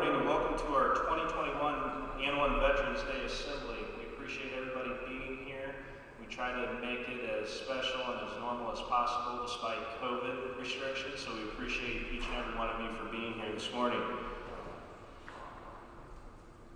morning and welcome to our 2021 Annual Veterans Day Assembly. We appreciate everybody being here. We try to make it as special and as normal as possible despite COVID restrictions, so we appreciate each and every one of you for being here this morning.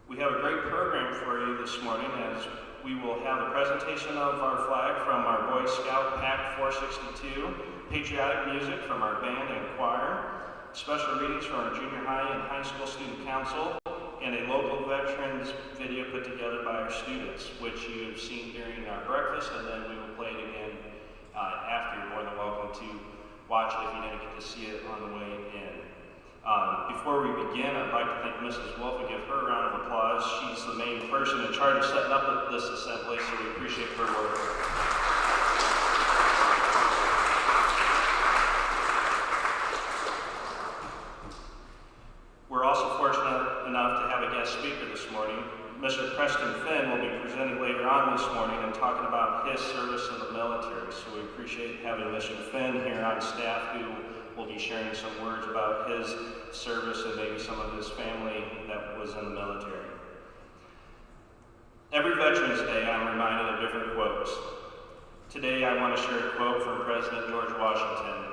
We have a great program for you this morning as we will have a presentation of our flag from our Boy Scout Pack 462, patriotic music from our band and choir, special readings from our junior high and high school student council, and a local veterans video put together by our students, which you have seen during our breakfast, and then we will play it again after. You're more than welcome to watch it if you didn't get to see it on the way in. Before we begin, I'd like to thank Mrs. Wolf and give her a round of applause. She's the main person in charge of setting up this assembly, so we appreciate her work. We're also fortunate enough to have a guest speaker this morning. Mr. Preston Finn will be presenting later on this morning and talking about his service in the military. So we appreciate having Mr. Finn here on staff, who will be sharing some words about his service and maybe some of his family that was in the military. Every Veterans Day, I'm reminded of different quotes. Today, I want to share a quote from President George Washington.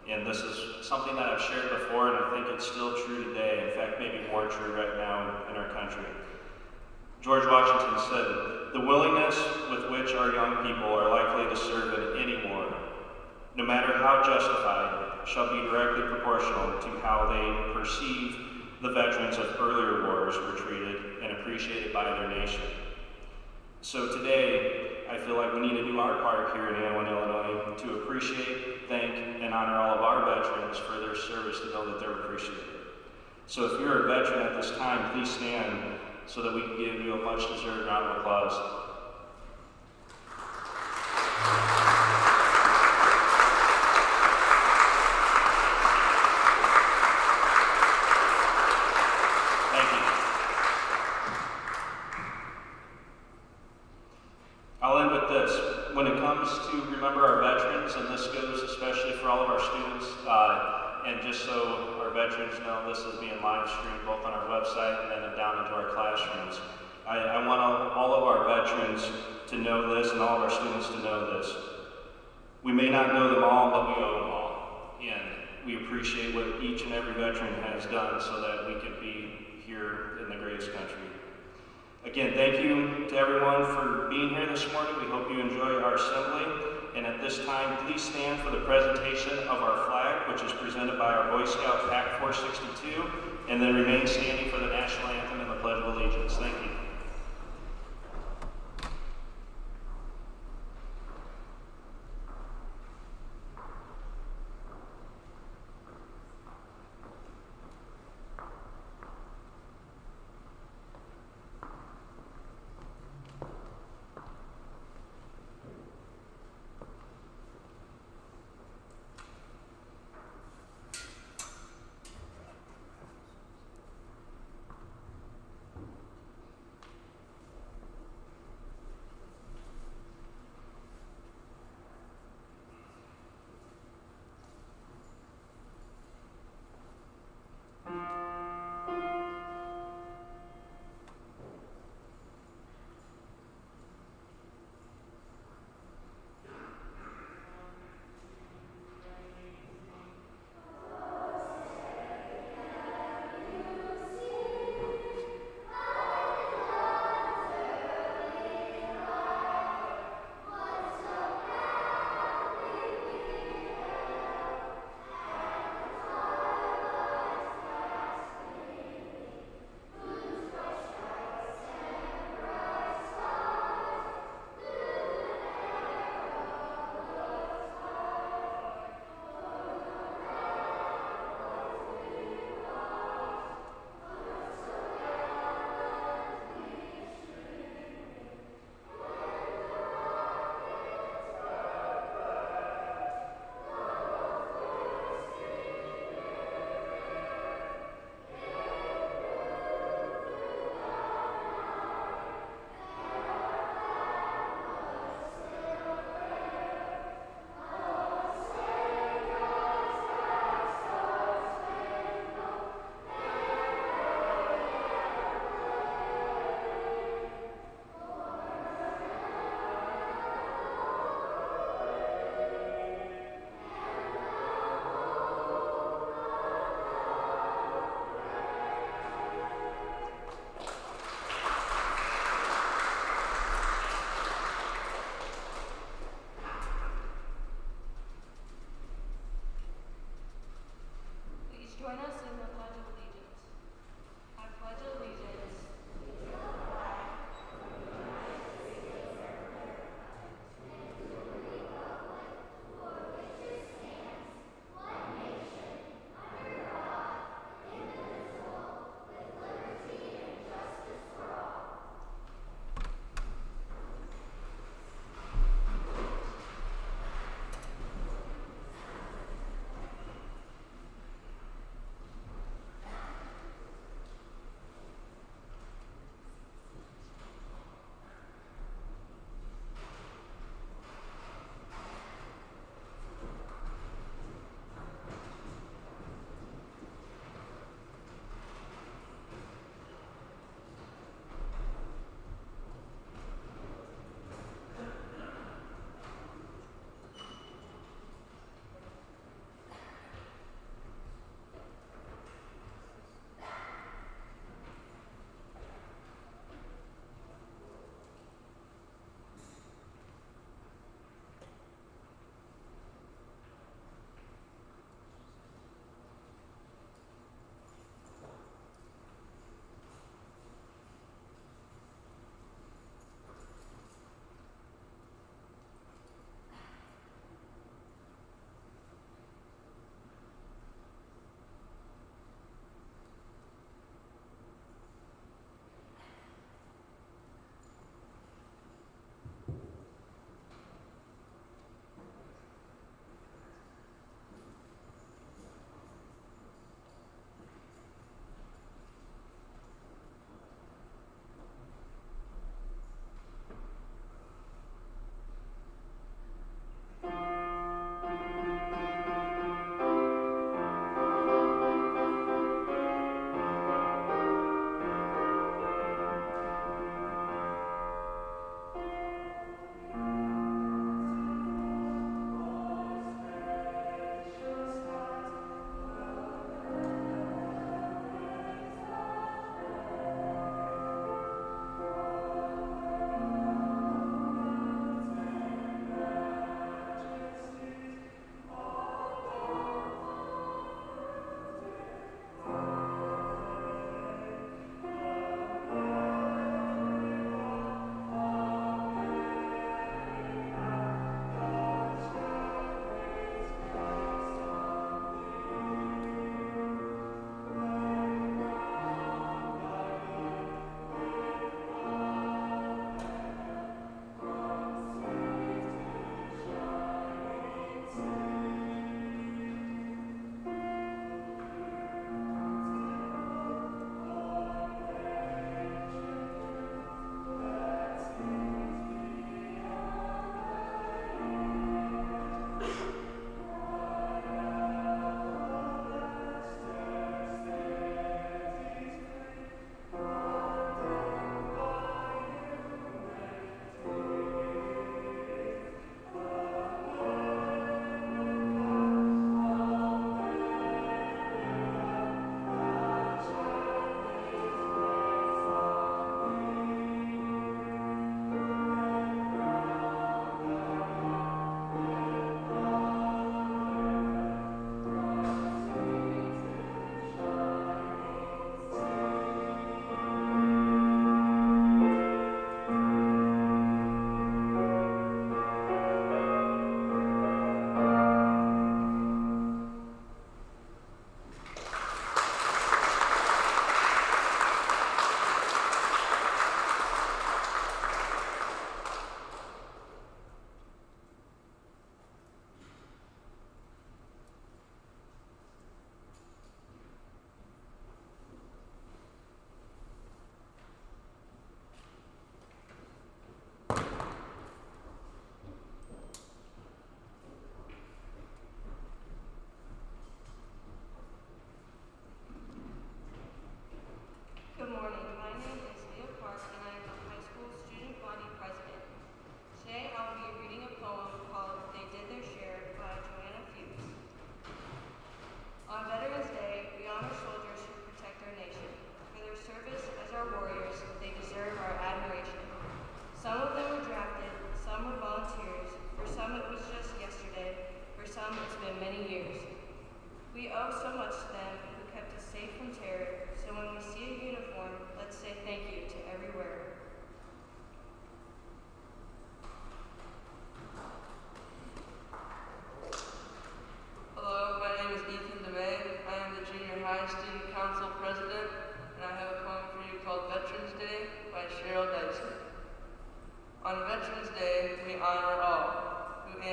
And this is something that I've shared before, and I think it's still true today. In fact, maybe more true right now in our country. George Washington said, "The willingness with which our young people are likely to serve in any war, no matter how justified, shall be directly proportional to how they perceive the veterans of earlier wars were treated and appreciated by their nation." So today, I feel like we need to do our part here in Anthem, Illinois to appreciate, thank, and honor all of our veterans for their service, to know that they're appreciated. So if you're a veteran at this time, please stand so that we can give you a much-deserved round of applause. Thank you. I'll end with this. When it comes to remember our veterans, and this goes especially for all of our students, and just so our veterans know, this is being live streamed both on our website and then down into our classrooms. I want all of our veterans to know this and all of our students to know this. We may not know them all, but we owe them all. And we appreciate what each and every veteran has done so that we can be here in the greatest country. Again, thank you to everyone for being here this morning. We hope you enjoy our assembly. And at this time, please stand for the presentation of our flag, which is presented by our Boy Scout Pack 462, and then remain standing for the national anthem and the Pledge of Allegiance. Thank you.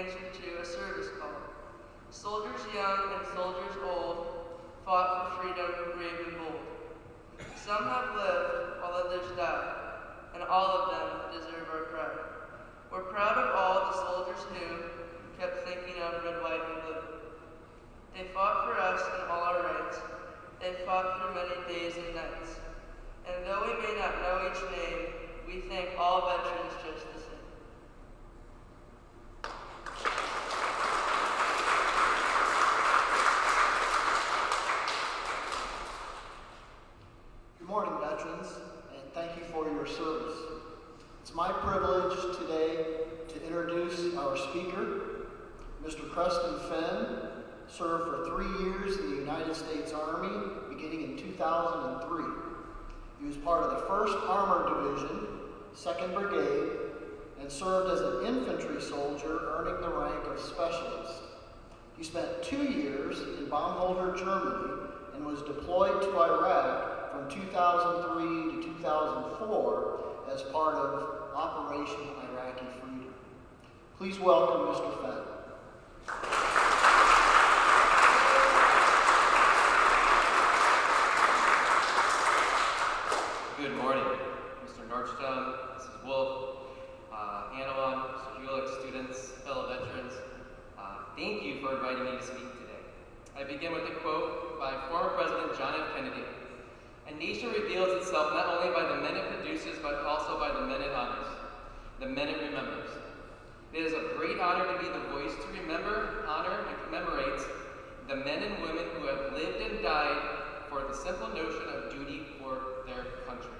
answered to a service call. Soldiers young and soldiers old fought for freedom, brave and bold. Some have lived while others died, and all of them deserve our pride. We're proud of all the soldiers who kept thinking of red, white, and blue. They fought for us and all our rights. They fought through many days and nights. And though we may not know each name, we thank all veterans just the same. Good morning, veterans, and thank you for your service. It's my privilege today to introduce our speaker. Mr. Preston Fenn served for 3 years in the United States Army, beginning in 2003. He was part of the 1st Armored Division, 2nd Brigade, and served as an infantry soldier, earning the rank of specialist. He spent 2 years in Baumholder, Germany, and was deployed to Iraq from 2003 to 2004 as part of Operation Iraqi Freedom. Please welcome Mr. Fenn. Good morning, Mr. Nordstrom, Mrs. Wolf, Anawan, Mr. Julich, students, fellow veterans. Thank you for inviting me to speak today. I begin with a quote by former President John F. Kennedy. A nation reveals itself not only by the men it produces, but also by the men it honors, the men it remembers. It is a great honor to be the voice to remember, honor, and commemorate the men and women who have lived and died for the simple notion of duty for their country.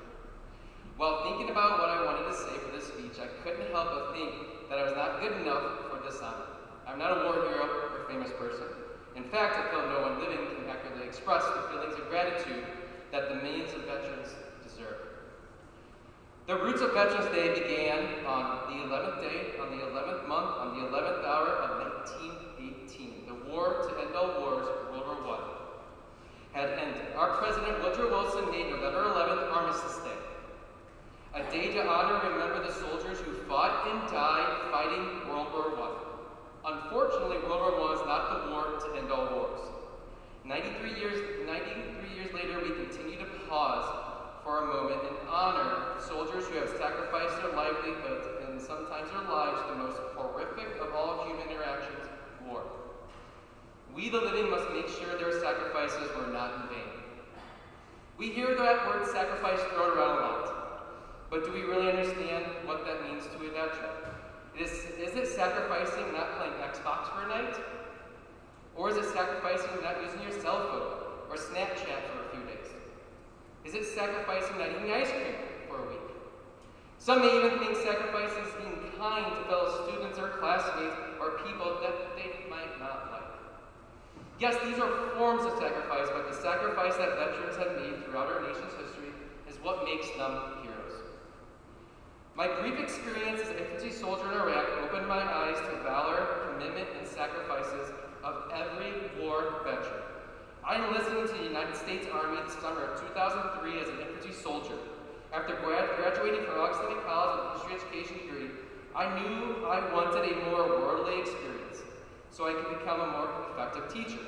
While thinking about what I wanted to say for this speech, I couldn't help but think that I was not good enough for this honor. I'm not a war hero or famous person. In fact, I feel no one living can accurately express the feelings of gratitude that the millions of veterans deserve. The roots of Veterans Day began on the 11th day, on the 11th month, on the 11th hour of 1918. The war to end all wars, World War I, had ended. Our President Woodrow Wilson made November 11th Armistice Day, a day to honor and remember the soldiers who fought and died fighting World War I. Unfortunately, World War I was not the war to end all wars. 93 years later, we continue to pause for a moment and honor soldiers who have sacrificed their livelihoods and sometimes their lives, the most horrific of all human interactions, war. We, the living, must make sure their sacrifices were not in vain. We hear that word sacrifice thrown around a lot, but do we really understand what that means to a veteran? Is it sacrificing not playing Xbox for a night? Or is it sacrificing not using your cell phone or Snapchat for a few days? Is it sacrificing not eating ice cream for a week? Some may even think sacrifice is being kind to fellow students or classmates or people that they might not like. Yes, these are forms of sacrifice, but the sacrifice that veterans have made throughout our nation's history is what makes them heroes. My brief experience as an infantry soldier in Iraq opened my eyes to valor, commitment, and sacrifices of every war veteran. I enlisted into the United States Army in the summer of 2003 as an infantry soldier. After graduating from Augustine College with a history education degree, I knew I wanted a more worldly experience so I could become a more effective teacher.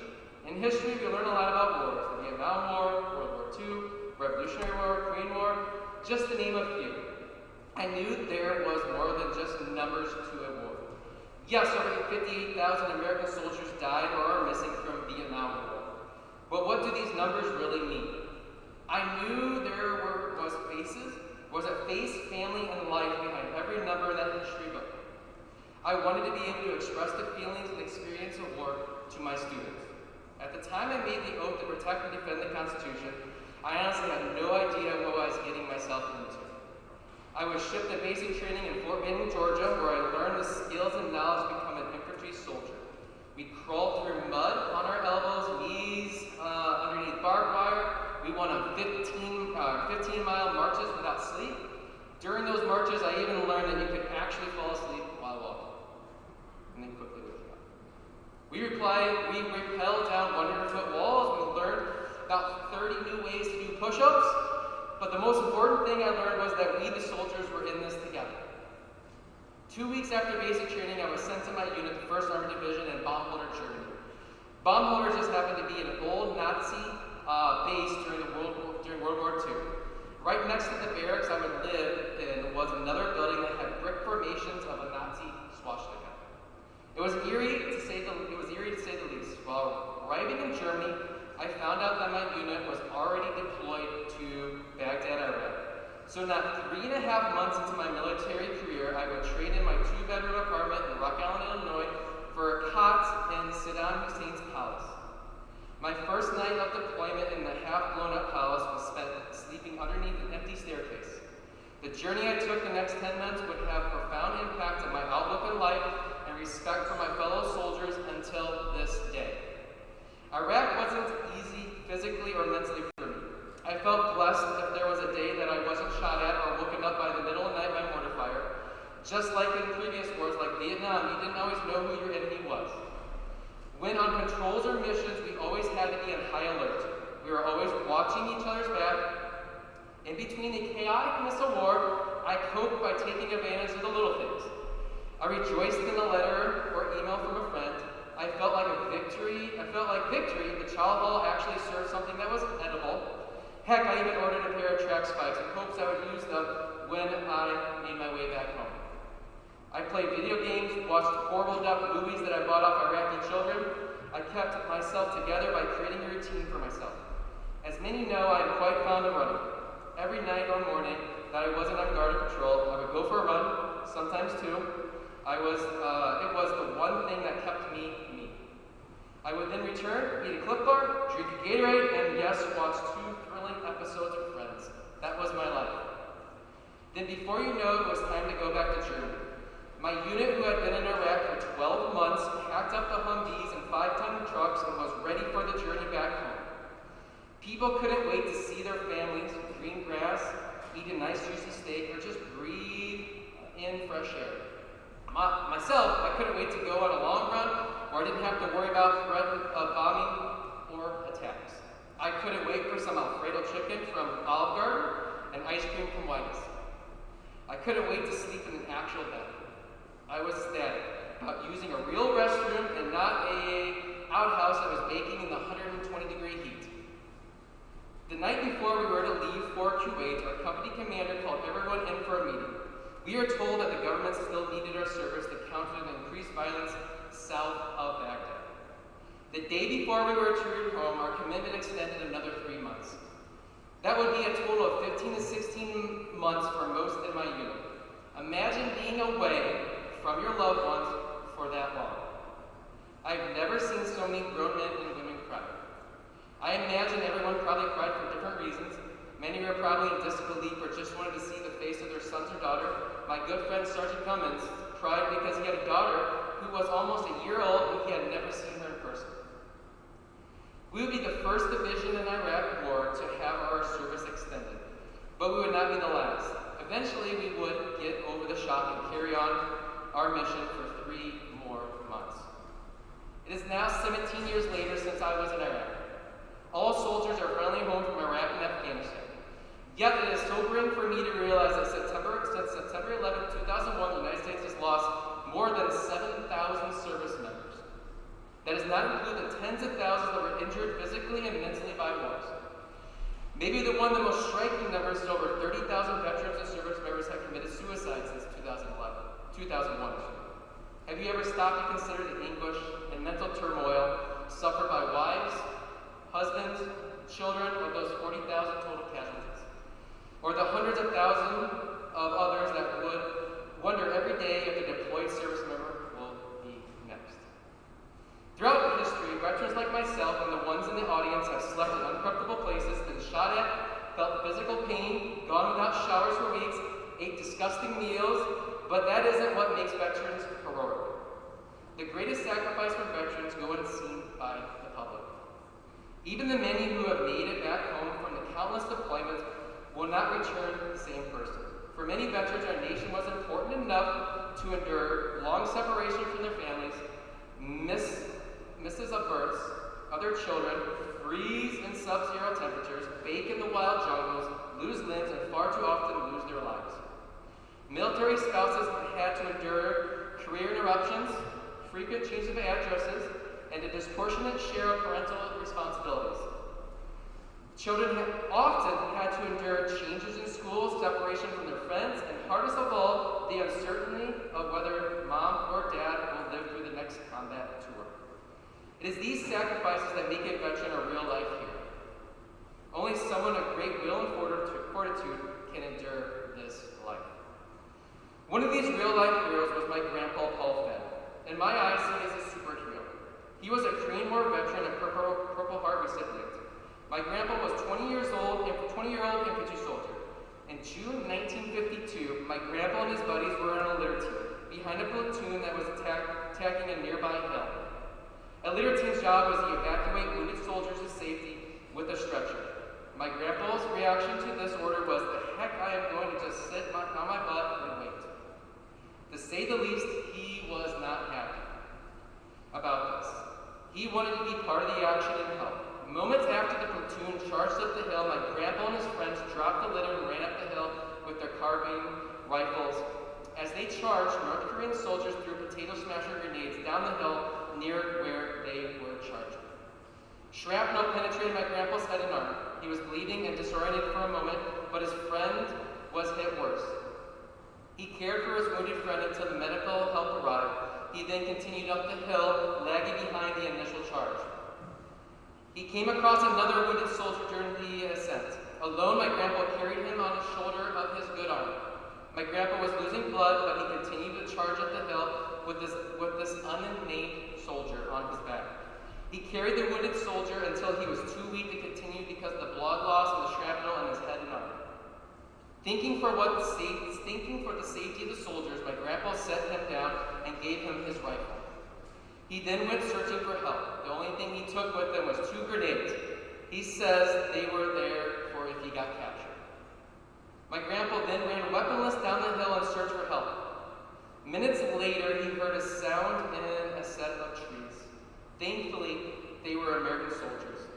In history, we learn a lot about wars: the Vietnam War, World War II, Revolutionary War, Korean War, just to name a few. I knew there was more than just numbers to a war. Yes, over 58,000 American soldiers died or are missing from Vietnam War. But what do these numbers really mean? I knew there was a face, family, and life behind every number in that history book. I wanted to be able to express the feelings and experience of war to my students. At the time I made the oath to protect and defend the Constitution, I honestly had no idea what I was getting myself into. I was shipped to basic training in Fort Benning, Georgia, where I learned the skills and knowledge to become an infantry soldier. We crawled through mud on our elbows, knees, underneath barbed wire. We went on 15-mile marches without sleep. During those marches, I even learned that you could actually fall asleep while walking, and then quickly wake up. We rappelled down 100-foot walls. We learned about 30 new ways to do push-ups. But the most important thing I learned was that we, the soldiers, were in this together. 2 weeks after basic training, I was sent to my unit, the 1st Armored Division in Baumholder, Germany. Baumholder just happened to be an old Nazi base during World War II. Right next to the barracks I would live in was another building that had brick formations of a Nazi swastika. It was eerie to say the least. While arriving in Germany, I found out that my unit was already deployed to Baghdad, Iraq. So not 3.5 months into my military career, I would trade in my 2-bedroom apartment in Rock Island, Illinois, for a cot in Saddam Hussein's palace. My first night of deployment in the half-blown-up palace was spent sleeping underneath an empty staircase. The journey I took the next 10 months would have profound impact on my outlook on life and respect for my fellow soldiers until this day. Iraq wasn't easy physically or mentally for me. I felt blessed if there was a day that I wasn't shot at or woken up by the middle of the night by mortar fire. Just like in previous wars like Vietnam, you didn't always know who your enemy was. When on patrols or missions, we always had to be on high alert. We were always watching each other's back. In between the chaoticness of war, I coped by taking advantage of the little things. I rejoiced in a letter or email from a friend. I felt like victory if the chow hall actually served something that was edible. Heck, I even ordered a pair of track spikes in hopes I would use them when I made my way back home. I played video games, watched horrible movies that I bought off Iraqi children. I kept myself together by creating a routine for myself. As many know, I am quite fond of running. Every night or morning that I wasn't on guard or patrol, I would go for a run, sometimes two. It was the one thing that kept me me. I would then return, eat a Clif Bar, drink a Gatorade, and yes, watch 2 thrilling episodes of Friends. That was my life. Then before you know it was time to go back to Germany. My unit, who had been in Iraq for 12 months, packed up the Humvees and 5-ton trucks and was ready for the journey back home. People couldn't wait to see their families, green grass, eat a nice juicy steak, or just breathe in fresh air. Myself, I couldn't wait to go on a long run where I didn't have to worry about threat of bombing or attacks. I couldn't wait for some Alfredo chicken from Olive Garden and ice cream from White's. I couldn't wait to sleep in an actual bed. I was ecstatic about using a real restroom and not an outhouse that was baking in the 120-degree heat. The night before we were to leave for Kuwait, our company commander called everyone in for a meeting. We are told that the government still needed our service to counter the increased violence south of Baghdad. The day before we were to return home, our commitment extended another 3 months. That would be a total of 15 to 16 months for most in my unit. Imagine being away from your loved ones for that long. I've never seen so many grown men and women cry. I imagine everyone probably cried for different reasons. Many were probably in disbelief or just wanted to see the face of their sons or daughter. My good friend Sergeant Cummins cried because he had a daughter who was almost a year old and he had never seen her in person. We would be the first division in Iraq War to have our service extended, but we would not be the last. Eventually, we would get over the shock and carry on our mission for 3 more months. It is now 17 years later since I was in Iraq. All soldiers are finally home from Iraq and Afghanistan. Yet it is sobering for me to realize that since September 11, 2001, the United States has lost more than 7,000 service members. That does not include the tens of thousands that were injured physically and mentally by wars. Maybe the one of the most striking numbers is over 30,000 veterans and service members have committed suicide since 2001. Have you ever stopped to consider the anguish and mental turmoil suffered by wives, husbands, children of those 40,000 total casualties? Or the hundreds of thousands of others that would wonder every day if a deployed service member will be next. Throughout history, veterans like myself and the ones in the audience have slept in uncomfortable places, been shot at, felt physical pain, gone without showers for weeks, ate disgusting meals, but that isn't what makes veterans heroic. The greatest sacrifice for veterans go unseen by the public. Even the many who have made it back home from the countless deployments will not return the same person. For many veterans, our nation was important enough to endure long separation from their families, misses of births of their children, freeze in sub-zero temperatures, bake in the wild jungles, lose limbs, and far too often lose their lives. Military spouses had to endure frequent change of addresses, and a disproportionate share of parental responsibilities. Children often had to endure changes in school, separation from their friends, and hardest of all, the uncertainty of whether mom or dad will live through the next combat tour. It is these sacrifices that make a veteran a real-life hero. Only someone of great will and fortitude can endure this life. One of these real-life heroes was my grandpa, Paul Fenn. In my eyes, he is a superhero. He was a Korean War veteran and Purple Heart recipient. My grandpa was 20-year-old infantry soldier. In June 1952, my grandpa and his buddies were on a litter team behind a platoon that was attacking a nearby hill. A litter team's job was to evacuate wounded soldiers to safety with a stretcher. My grandpa's reaction to this order was, "The heck, I am going to just sit on my butt and wait." To say the least, he was not happy about this. He wanted to be part of the action and help. Moments after the platoon charged up the hill, my grandpa and his friends dropped the litter and ran up the hill with their carbine rifles. As they charged, North Korean soldiers threw potato smasher grenades down the hill near where they were charging. Shrapnel penetrated my grandpa's head and arm. He was bleeding and disoriented for a moment, but his friend was hit worse. He cared for his wounded friend until the medical help arrived. He then continued up the hill, lagging behind the initial charge. He came across another wounded soldier during the ascent. Alone, my grandpa carried him on the shoulder of his good arm. My grandpa was losing blood, but he continued to charge up the hill with this unnamed soldier on his back. He carried the wounded soldier until he was too weak to continue because of the blood loss and the shrapnel in his head and arm. Thinking for the safety of the soldiers, my grandpa set him down and gave him his rifle. He then went searching for help. The only thing he took with him was 2 grenades. He says they were there for if he got captured. My grandpa then ran weaponless down the hill in search for help. Minutes later, he heard a sound in a set of trees. Thankfully, they were American soldiers.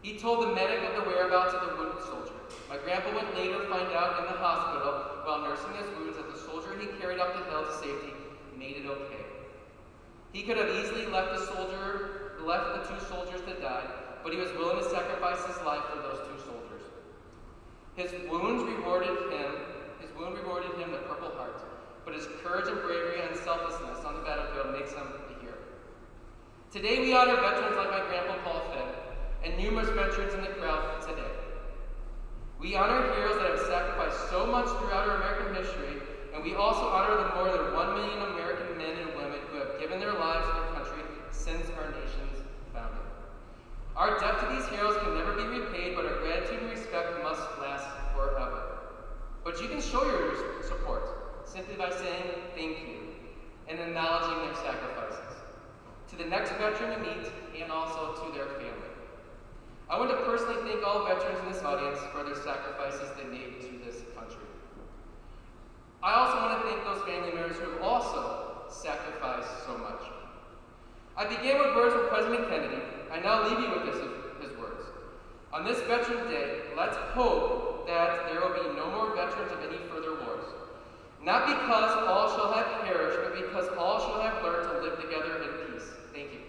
He told the medic of the whereabouts of the wounded soldier. My grandpa would later find out in the hospital while nursing his wounds that the soldier he carried up the hill to safety made it okay. He could have easily left the 2 soldiers to die, but he was willing to sacrifice his life for those 2 soldiers. His wound rewarded him the Purple Heart, but his courage and bravery and selflessness on the battlefield makes him a hero. Today we honor veterans like my grandpa Paul Fenn and numerous veterans in the crowd today. We honor heroes that have sacrificed so much throughout our American history, and we also honor the more than 1 million American men and women who have given their lives to their country since our nation's founding. Our debt to these heroes can never be repaid, but our gratitude and respect must last forever. But you can show your support simply by saying thank you and acknowledging their sacrifices to the next veteran you meet and also to their family. I want to personally thank all veterans in this audience for their sacrifices they made to this country. I also want to thank those family members who have also sacrificed so much. I began with words from President Kennedy. I now leave you with his words. On this Veterans Day, let's hope that there will be no more veterans of any further wars. Not because all shall have perished, but because all shall have learned to live together in peace. Thank you.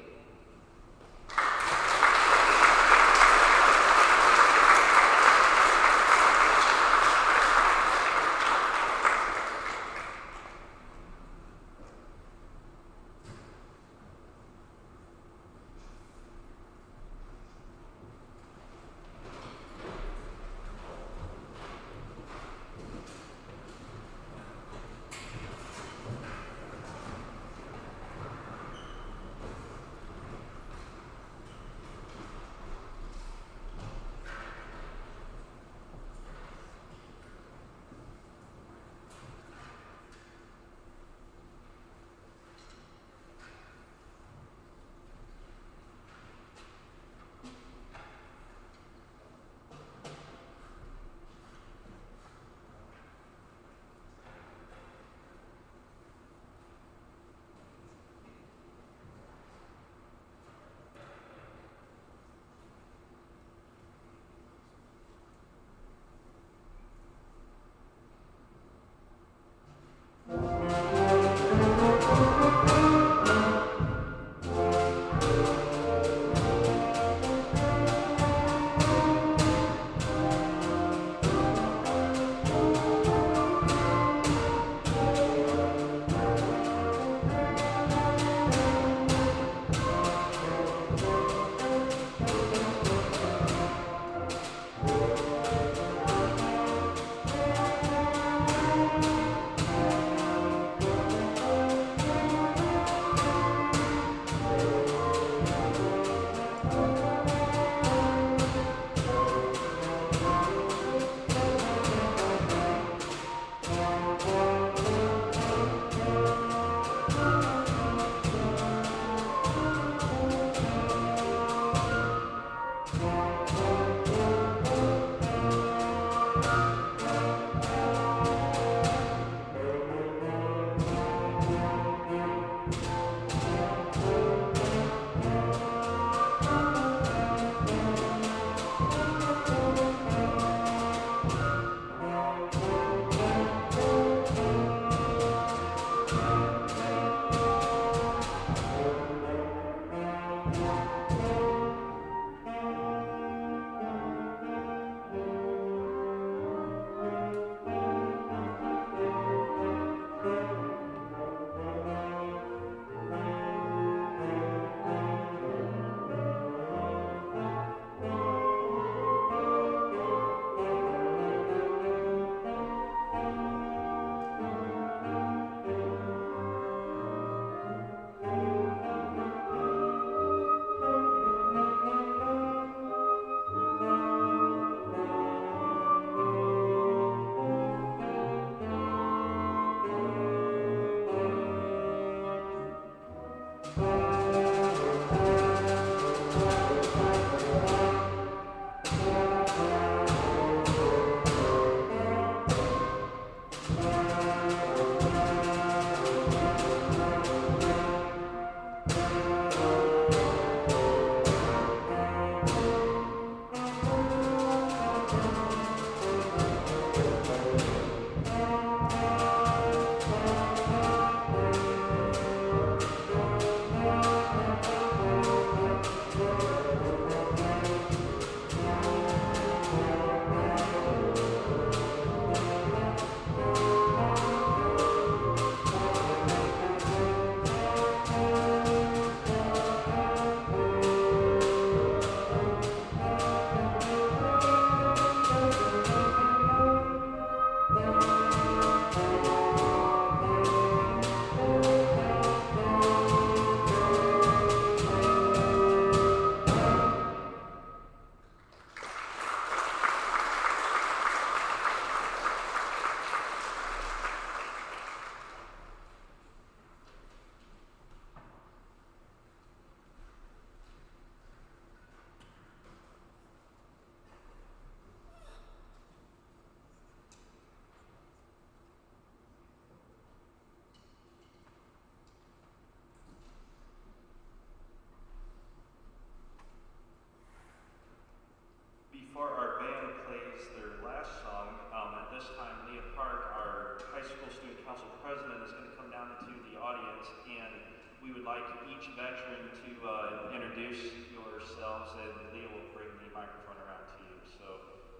each veteran to introduce yourselves, and Leah will bring the microphone around to you. So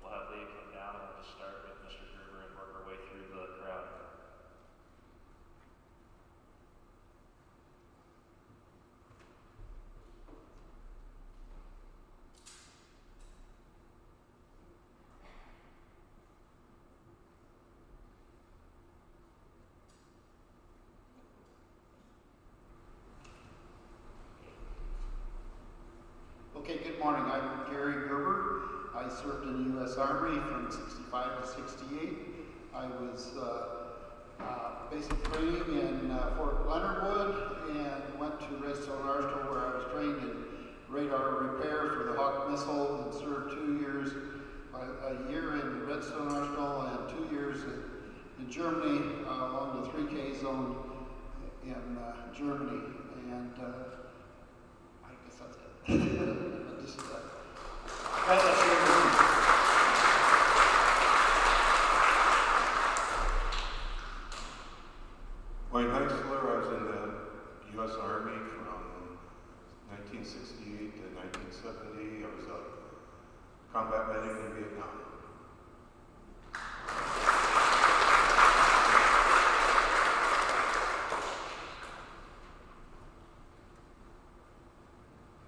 we'll have Leah come down, and we'll just start with Mr. Gerber and work our way through the crowd. Okay, good morning. I'm Gerber. I served in the U.S. Army from 65 to 68. I was basic training in Fort Leonard Wood and went to Redstone Arsenal where I was trained in radar repair for the Hawk missile and served 2 years, a year in Redstone Arsenal and 2 years in Germany along the 3K zone in Germany. And I guess that's it. Just, Wayne Heisler, I was in the U.S. Army from 1968 to 1970. I was a combat medic in Vietnam.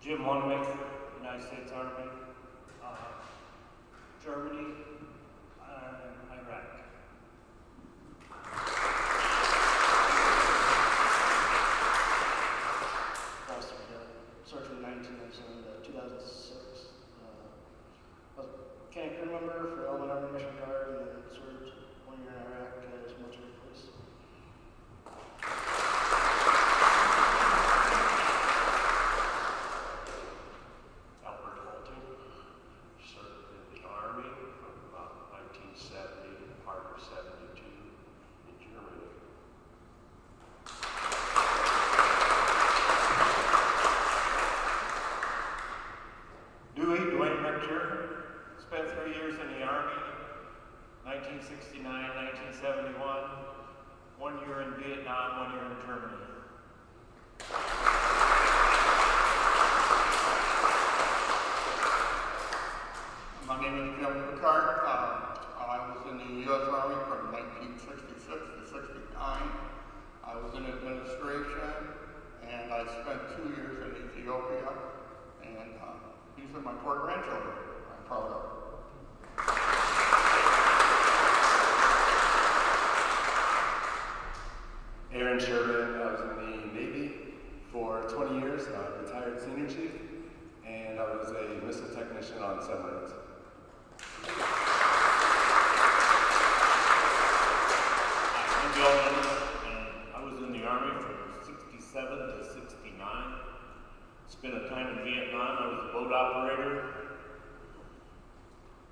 Jim Wanamaker, United States Army, Germany, and Iraq. Also, served from 1997 to 2006. I was a camp crew member for the Element Army Mission Guard and then served 1 year in Iraq as military police. Spent 3 years in the Army, 1969, 1971, 1 year in Vietnam, 1 year in Germany. My name is Jim Picard. I was in the U.S. Army from 1966 to 69. I was in administration, and I spent 2 years in Ethiopia. And these are my 4 grandchildren I'm proud of. Sherman, I was in the Navy for 20 years, retired senior chief, and I was a missile technician on submarines. I'm Bill Ennis, and I was in the Army from 67 to 69. Spent a time in Vietnam. I was a boat operator,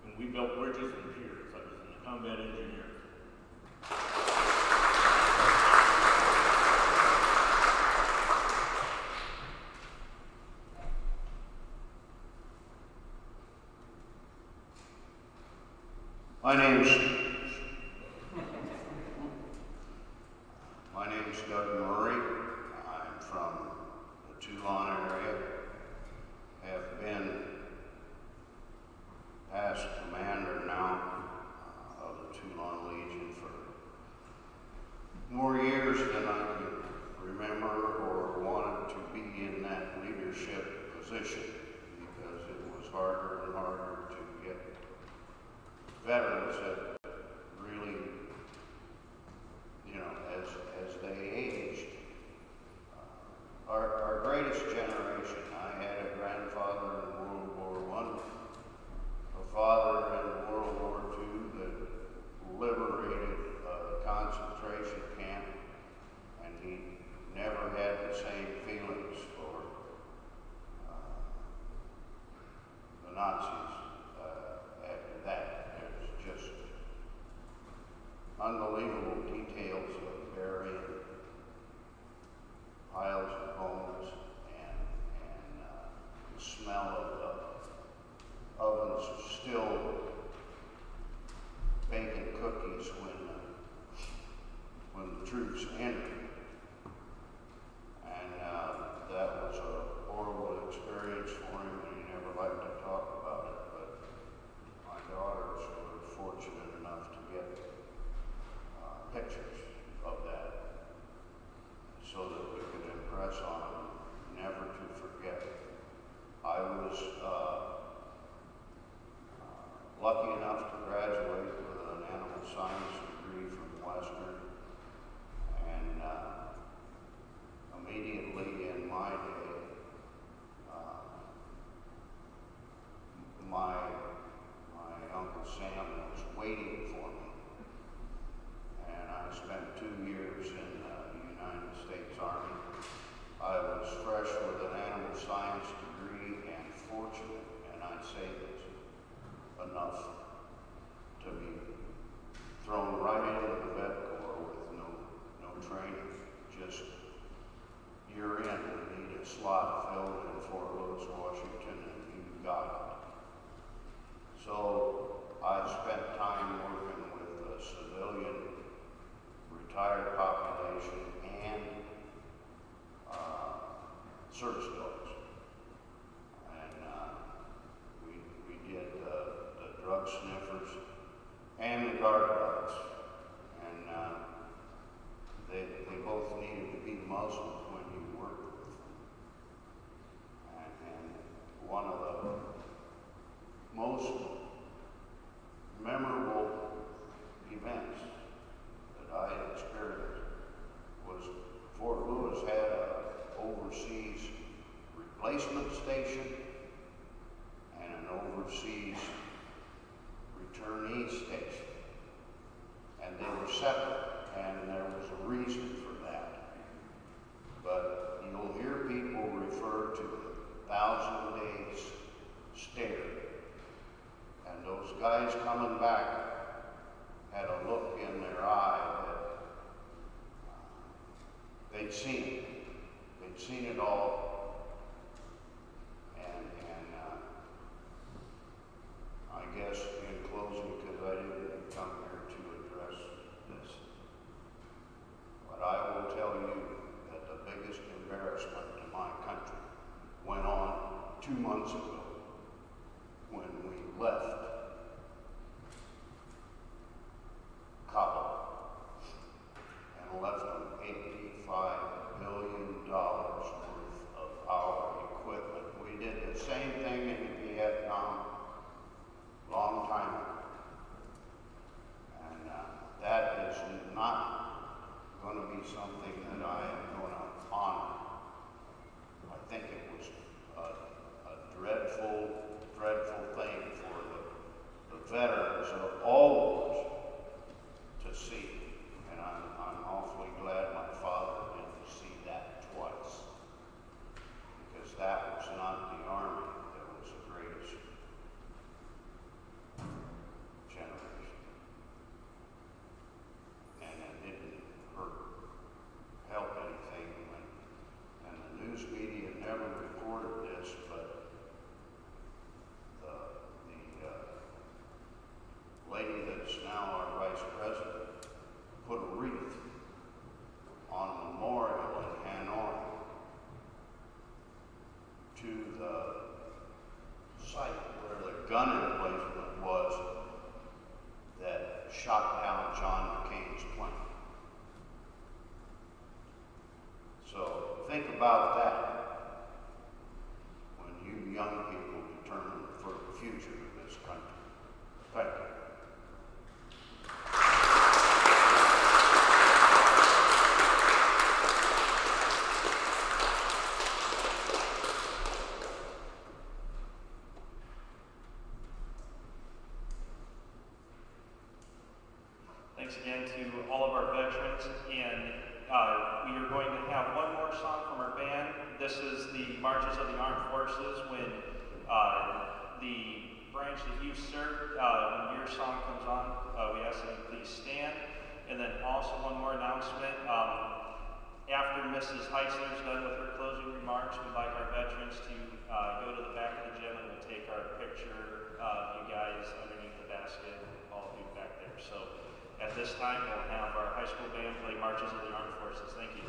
and we built bridges and piers. I was a combat engineer. My name's Doug Murray. I'm from the Toulon area. Have been past commander now of the Toulon Legion for more years than I can remember or wanted to be in that leadership position because it was harder and harder to get veterans that really, as they aged. Our greatest generation, I had a grandfather in World War I, a father in World War II that liberated a concentration camp, and he never had the same feelings for the Nazis after that. It was just experience for him, and he never liked to talk about it, but my daughters were fortunate enough to get pictures of that so that we could impress on him never to forget. I was lucky enough to graduate with an animal science degree from Western, and immediately in my day, my Uncle Sam was waiting for me, and I spent 2 years in the United States Army. I was fresh with an animal science degree and fortunate, and I'd say this, enough to be thrown right into the vet corps with no training. Just, you're in, we need a slot filled in Fort Lewis, Washington, and you got it. So I spent time working with the civilian retired population and service dogs. And we did the drug sniffers and the guard dogs. And they both needed to be muzzled when you worked with them. And one of the most memorable events that I had experienced was Fort Lewis had a overseas replacement station and an overseas returnee station. And they were separate, and there was a reason for that. But you'll hear people refer to the 1,000 days stare. And those guys coming back had a look in their eye that they'd seen it. They'd seen it all. And I guess in closing, because I didn't come here to address this, but I will tell you that the biggest embarrassment to my country went on 2 months ago when we left Kabul and left them $85 billion worth of our equipment. We did the same thing in Vietnam long time ago. And that is not going to be something that I am going to honor. I think it was a dreadful, dreadful thing for the veterans of all wars to see. And I'm awfully glad my father didn't see that twice, because that was not the Army that was the greatest generation. And it didn't help anything and the news media never reported this, but the lady that's now our vice president put a wreath on a memorial in Hanoi to the site where the gun emplacement was that shot down John McCain's plane. So think about that when you young people determine for the future of this country. Thank you. Thanks again to all of our veterans, and we are going to have one more song from our band. This is the Marches of the Armed Forces. When the branch that you served, when your song comes on, we ask that you please stand. And then also one more announcement. After Mrs. Heitzler's done with her closing remarks, we'd like our veterans to go to the back of the gym and we'll take our picture of you guys underneath the basket, all of you back there. So at this time, we'll have our high school band play Marches of the Armed Forces. Thank you.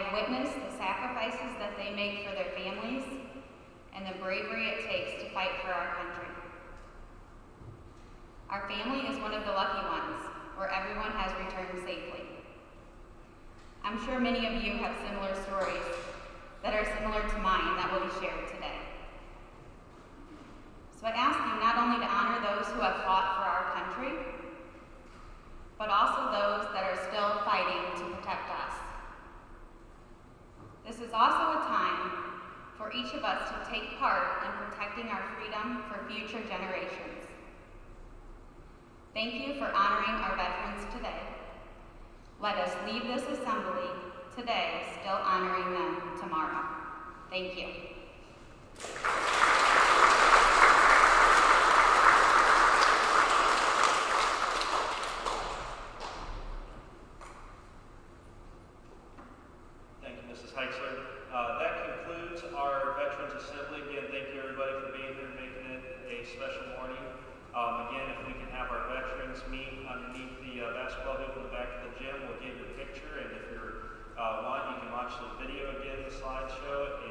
have witnessed the sacrifices that they make for their families and the bravery it takes to fight for our country. Our family is one of the lucky ones where everyone has returned safely. I'm sure many of you have similar stories that are similar to mine that will be shared today. So I ask you not only to honor those who have fought for our country, but also those that are still fighting to protect us. This is also a time for each of us to take part in protecting our freedom for future generations. Thank you for honoring our veterans today. Let us leave this assembly today still honoring them tomorrow. Thank you. Thank you, Mrs. Heitzler. That concludes our Veterans Assembly. Again, thank you everybody for being here, making it a special morning. Again, if we can have our veterans meet underneath the basketball hoop in the back of the gym, we'll get your picture. And if you want, you can watch the video again, the slideshow,